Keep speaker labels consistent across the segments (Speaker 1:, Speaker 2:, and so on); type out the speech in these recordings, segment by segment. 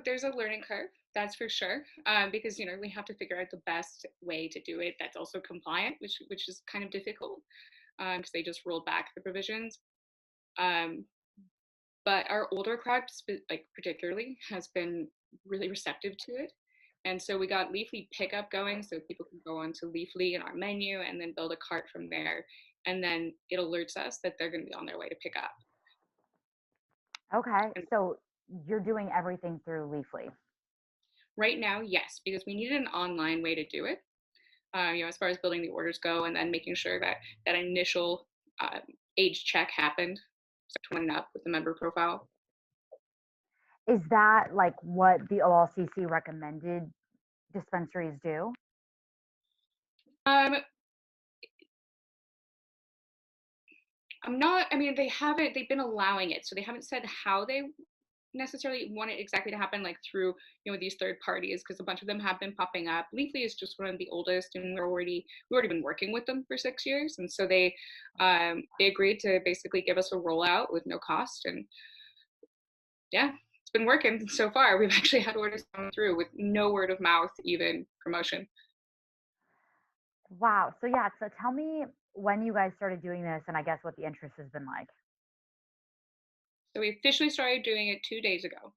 Speaker 1: There's a learning curve, that's for sure, because we have to figure out the best way to do it that's also compliant, which is kind of difficult because they just rolled back the provisions. Um, but our older crowd, like particularly, has been really receptive to it. And so we got Leafly pickup going, so people can go onto Leafly in our menu and then build a cart from there. And then it alerts us that they're going to be on their way to pick up.
Speaker 2: Okay,
Speaker 1: And
Speaker 2: so you're doing everything through Leafly.
Speaker 1: right now, yes, because we needed an online way to do it. As far as building the orders go, and then making sure that that initial uh, age check happened, so 21 up with the member profile.
Speaker 2: Is that like what the OLCC recommended dispensaries do?
Speaker 1: Um, I'm not. I mean, they haven't. They've been allowing it, so they haven't said how they necessarily want it exactly to happen, like through these third parties, because a bunch of them have been popping up. Leafly is just one of the oldest, and we already been working with them for 6 years, and so they agreed to basically give us a rollout with no cost, and yeah, it's been working so far. We've actually had orders come through with no word of mouth, even promotion.
Speaker 2: Wow. So yeah, so tell me when you guys started doing this and I guess what the interest has been like.
Speaker 1: So we officially started doing it 2 days ago,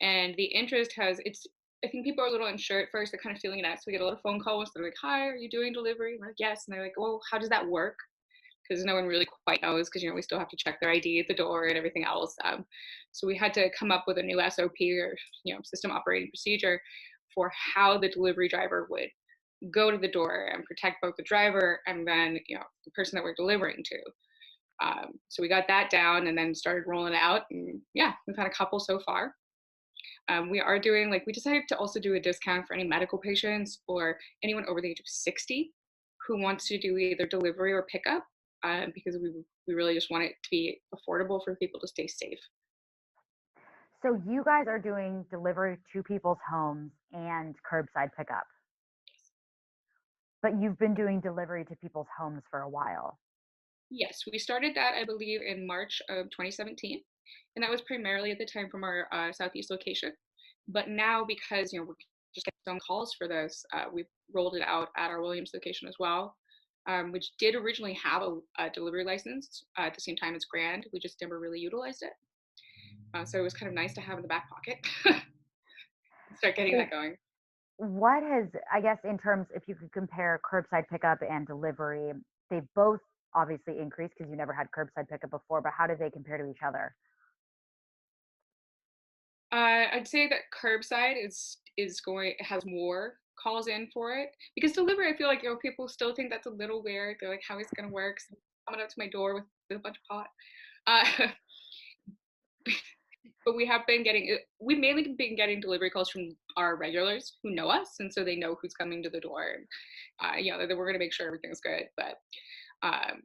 Speaker 1: and the interest has it's. I think people are a little unsure at first. They're kind of feeling it out. So we get a lot of phone calls. They're like, "Hi, are you doing delivery?" We're like, "Yes." And they're like, "Well, how does that work?" Because no one really quite knows. Because we still have to check their ID at the door and everything else. So we had to come up with a new SOP, or system operating procedure, for how the delivery driver would go to the door and protect both the driver and then the person that we're delivering to. So we got that down and then started rolling out, and yeah, we've had a couple so far. We are doing, like, we decided to also do a discount for any medical patients or anyone over the age of 60 who wants to do either delivery or pickup, because we really just want it to be affordable for people to stay safe.
Speaker 2: So you guys are doing delivery to people's homes and curbside pickup, but you've been doing delivery to people's homes for a while.
Speaker 1: Yes, we started that, I believe, in March of 2017, and that was primarily at the time from our Southeast location. But now, because we're just getting some calls for this, we've rolled it out at our Williams location as well, which did originally have a delivery license at the same time as Grand. We just never really utilized it, so it was kind of nice to have in the back pocket. Start getting
Speaker 2: So
Speaker 1: that going.
Speaker 2: what has, I guess, in terms, if you could compare curbside pickup and delivery, they've both obviously increased because you never had curbside pickup before, but how do they compare to each other?
Speaker 1: I'd say that curbside is going has more calls in for it, because delivery, I feel like people still think that's a little weird. They're like, "How is it gonna work? Someone coming up to my door with a bunch of pot." Uh, but we've mainly been getting delivery calls from our regulars who know us, and so they know who's coming to the door, and that we're gonna make sure everything's good. But um,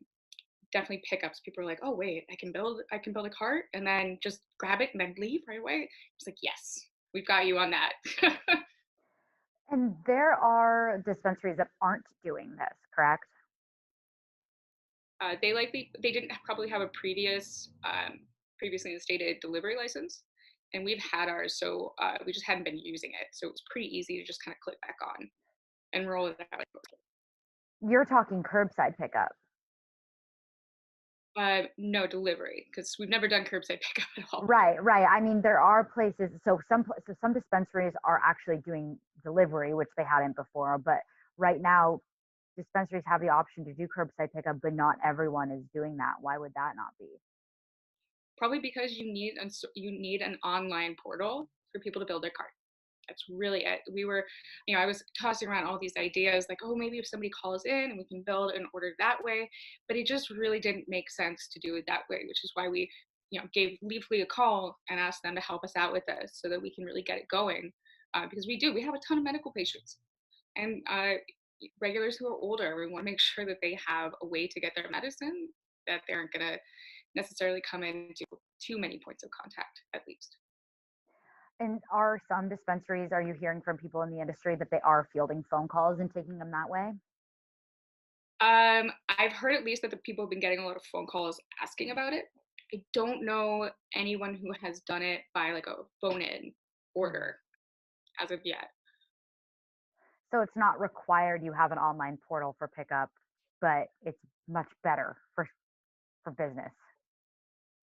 Speaker 1: definitely pickups. People are like, "Oh wait, I can build a cart and then just grab it and then leave right away." It's like, yes, we've got you on that.
Speaker 2: And there are dispensaries that aren't doing this, correct?
Speaker 1: They didn't probably have a previously instated delivery license, and we've had ours, so we just hadn't been using it. So it was pretty easy to just kind of click back on and roll it out.
Speaker 2: You're talking curbside pickup.
Speaker 1: No delivery, because we've never done curbside pickup at all.
Speaker 2: Right, right. I mean, there are places, so some dispensaries are actually doing delivery, which they hadn't before, but right now dispensaries have the option to do curbside pickup, but not everyone is doing that. Why would that not be?
Speaker 1: Probably because you need an online portal for people to build their cart. That's really it. I was tossing around all these ideas, like, oh, maybe if somebody calls in and we can build an order that way, but it just really didn't make sense to do it that way, which is why we, gave Leafly a call and asked them to help us out with this so that we can really get it going. Because we have a ton of medical patients and regulars who are older. We want to make sure that they have a way to get their medicine, that they aren't going to necessarily come into too many points of contact, at least.
Speaker 2: And are some dispensaries, are you hearing from people in the industry that they are fielding phone calls and taking them that way?
Speaker 1: I've heard at least that the people have been getting a lot of phone calls asking about it. I don't know anyone who has done it by like a phone in.
Speaker 2: Mhm.
Speaker 1: order as of yet.
Speaker 2: So it's not required you have an online portal for pickup, but it's much better for business.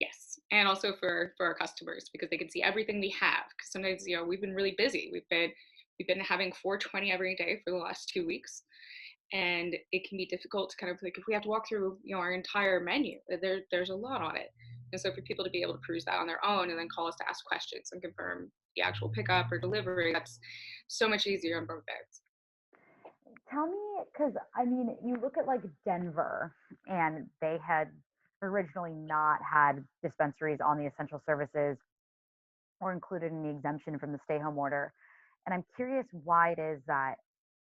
Speaker 1: Yes, and also for our customers because they can see everything we have. Because sometimes, we've been really busy. We've been having 420 every day for the last 2 weeks, and it can be difficult to kind of like if we have to walk through, our entire menu. There's a lot on it, and so for people to be able to peruse that on their own and then call us to ask questions and confirm the actual pickup or delivery, that's so much easier on both ends.
Speaker 2: Tell me, because I mean, you look at like Denver, and they had originally not had dispensaries on the essential services or included in the exemption from the stay home order. And I'm curious why it is that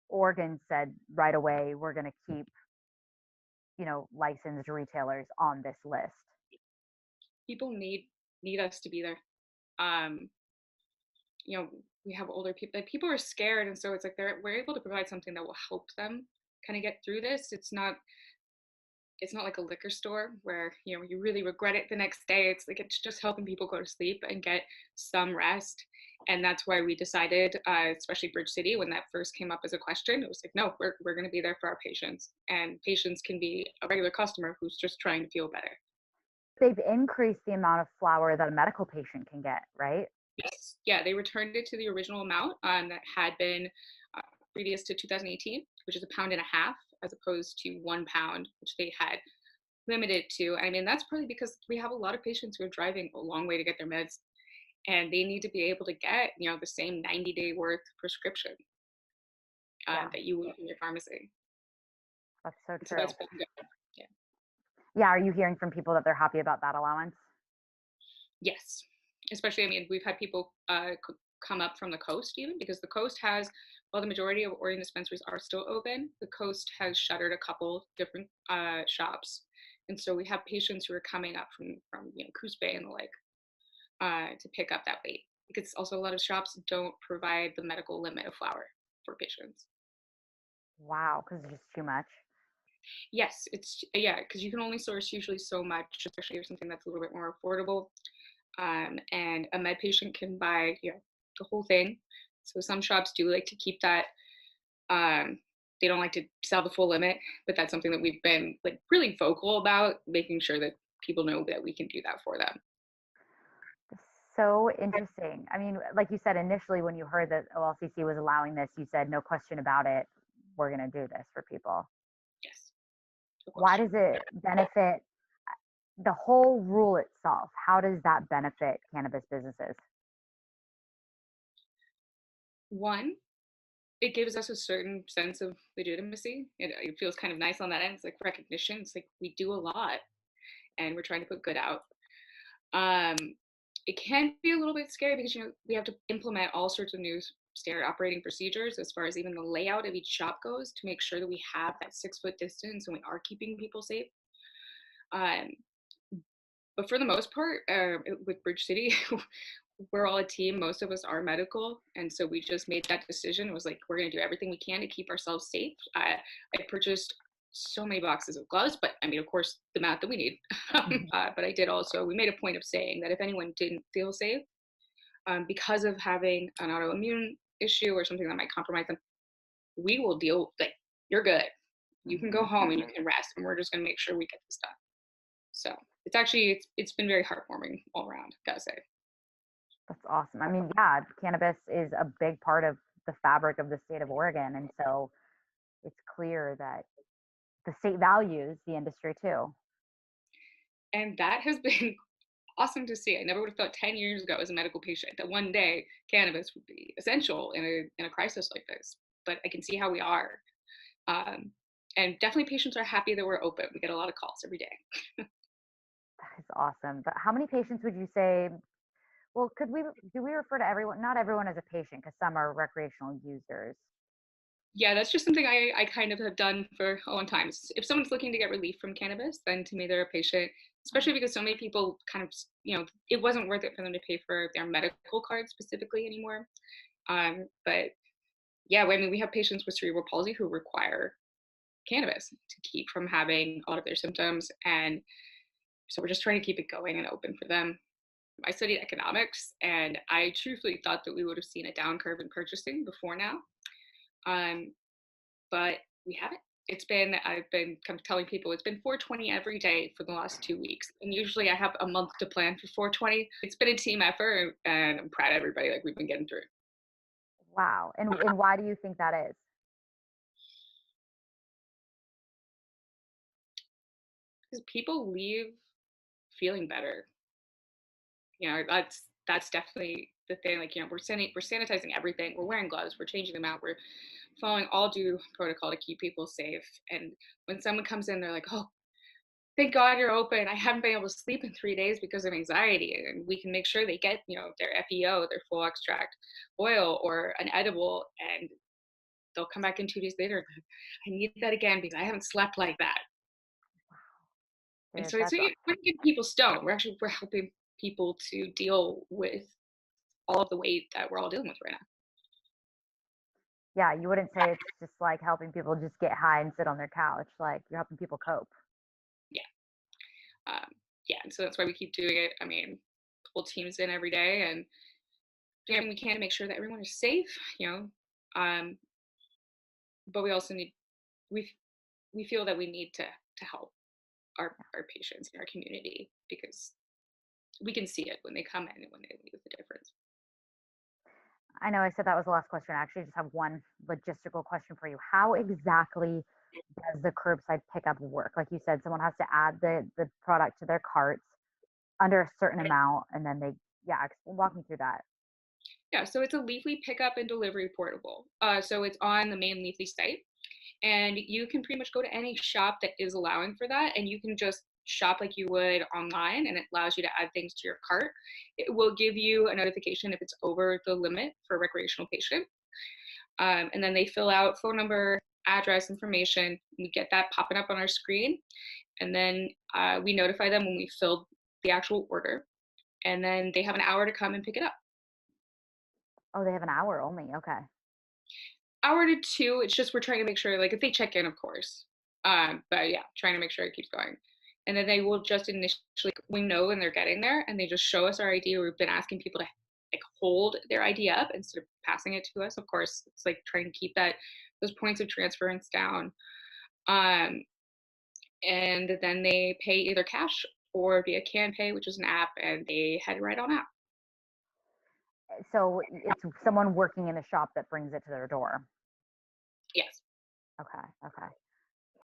Speaker 2: Oregon said right away, we're going to keep, licensed retailers on this list.
Speaker 1: People need us to be there. Um, you know, we have older people. Like people are scared, and so it's like we're able to provide something that will help them kind of get through this. It's not like a liquor store where you really regret it the next day. It's like it's just helping people go to sleep and get some rest. And that's why we decided, especially Bridge City, when that first came up as a question, it was like, no, we're going to be there for our patients, and patients can be a regular customer who's just trying to feel better.
Speaker 2: They've increased the amount of flour that a medical patient can get, right?
Speaker 1: Yes, yeah, they returned it to the original amount that had been uh, previous to 2018, which is a pound and a half, as opposed to 1 pound, which they had limited to. I mean, that's probably because we have a lot of patients who are driving a long way to get their meds, and they need to be able to get, the same 90-day worth prescription
Speaker 2: Yeah,
Speaker 1: that you would in your pharmacy.
Speaker 2: that's so
Speaker 1: So that's
Speaker 2: true.
Speaker 1: been good. Yeah.
Speaker 2: Yeah, are you hearing from people that they're happy about that allowance?
Speaker 1: Yes. Especially, I mean, we've had people come up from the coast even because the coast has, while the majority of Oregon dispensaries are still open, the coast has shuttered a couple different shops. And so we have patients who are coming up from Coos Bay and the like to pick up that weight because also a lot of shops don't provide the medical limit of flour for patients.
Speaker 2: Wow, because it's just too much.
Speaker 1: Yes, it's yeah, because you can only source usually so much, especially if something that's a little bit more affordable. And a med patient can buy, the whole thing. So some shops do like to keep that. Um, they don't like to sell the full limit, but that's something that we've been like really vocal about, making sure that people know that we can do that for them.
Speaker 2: So interesting. I mean, like you said initially, when you heard that OLCC was allowing this, you said, no question about it, we're going to do this for people.
Speaker 1: Yes, no
Speaker 2: Why
Speaker 1: question.
Speaker 2: does it benefit the whole rule itself? How does that benefit cannabis businesses?
Speaker 1: One, it gives us a certain sense of legitimacy. It feels kind of nice on that end. It's like recognition. It's like we do a lot and we're trying to put good out. Um, it can be a little bit scary because we have to implement all sorts of new standard operating procedures as far as even the layout of each shop goes to make sure that we have that 6 foot distance and we are keeping people safe. Um, but for the most part, with Bridge City, we're all a team. Most of us are medical, and so we just made that decision. It was like we're going to do everything we can to keep ourselves safe. I purchased so many boxes of gloves, but I mean, of course, the amount that we need.
Speaker 2: Mhm.
Speaker 1: But I did also. We made a point of saying that if anyone didn't feel safe because of having an autoimmune issue or something that might compromise them, we will deal. Like you're good. You can go
Speaker 2: Mhm.
Speaker 1: home and you can rest, and we're just going to make sure we get this done. So it's been very heartwarming all around. Gotta say.
Speaker 2: That's awesome. I mean, yeah, cannabis is a big part of the fabric of the state of Oregon. And so it's clear that the state values the industry too.
Speaker 1: And that has been awesome to see. I never would have thought 10 years ago as a medical patient that one day cannabis would be essential in a crisis like this. But I can see how we are. Um, and definitely patients are happy that we're open. We get a lot of calls every day.
Speaker 2: That is awesome. But how many patients would you say? Well, could we do we refer to everyone? Not everyone as a patient, because some are recreational users.
Speaker 1: Yeah, that's just something I kind of have done for a long time. If someone's looking to get relief from cannabis, then to me they're a patient, especially because so many people kind of, it wasn't worth it for them to pay for their medical card specifically anymore. But yeah, I mean, we have patients with cerebral palsy who require cannabis to keep from having a lot of their symptoms. And so we're just trying to keep it going and open for them. I studied economics, and I truthfully thought that we would have seen a down curve in purchasing before now. Um, but we haven't. I've been kind of telling people it's been 420 every day for the last 2 weeks. And usually I have a month to plan for 420. It's been a team effort, and I'm proud of everybody. Like, we've been getting through it.
Speaker 2: Wow. And why do you think that is?
Speaker 1: Because people leave feeling better. That's definitely the thing. Like, we're sanitizing everything. We're wearing gloves. We're changing them out. We're following all due protocol to keep people safe. And when someone comes in, they're like, "Oh, thank God you're open. I haven't been able to sleep in 3 days because of anxiety." And we can make sure they get, their FEO, their full extract oil, or an edible, and they'll come back in 2 days later. I need that again because I haven't slept like that. And
Speaker 2: Dude,
Speaker 1: so
Speaker 2: that's
Speaker 1: we're getting people stoned. We're helping people to deal with all of the weight that we're all dealing with right now.
Speaker 2: yeah, you wouldn't say it's just like helping people just get high and sit on their couch. Like you're helping people cope.
Speaker 1: Yeah. Um, yeah. And so that's why we keep doing it. I mean, the whole team's in every day and doing everything we can to make sure that everyone is safe, you know. Um, but we also we we feel that we need to help our patients in our community because we can see it when they come in and when they leave, the difference.
Speaker 2: I know I said that was the last question. I actually just have one logistical question for you. How exactly does the curbside pickup work? Like you said, someone has to add the product to their carts under a certain amount, and then yeah, walk me through that.
Speaker 1: Yeah, so it's a Leafly pickup and delivery portable. So it's on the main Leafly site, and you can pretty much go to any shop that is allowing for that, and you can just shop like you would online, and it allows you to add things to your cart. It will give you a notification if it's over the limit for a recreational patient, and then they fill out phone number, address, information. We get that popping up on our screen, and then we notify them when we filled the actual order, and then they have an hour to come and pick it up.
Speaker 2: Oh, they have an hour only. Okay.
Speaker 1: Hour to two. It's just we're trying to make sure, like, if they check in, of course. But yeah, trying to make sure it keeps going. And then they will just initially, we know when they're getting there, and they just show us our ID. We've been asking people to like hold their ID up instead of passing it to us. Of course, it's like trying to keep those points of transference down. Um, and then they pay either cash or via Can Pay, which is an app, and they head right on out.
Speaker 2: So it's someone working in the shop that brings it to their door.
Speaker 1: Yes.
Speaker 2: Okay. Okay.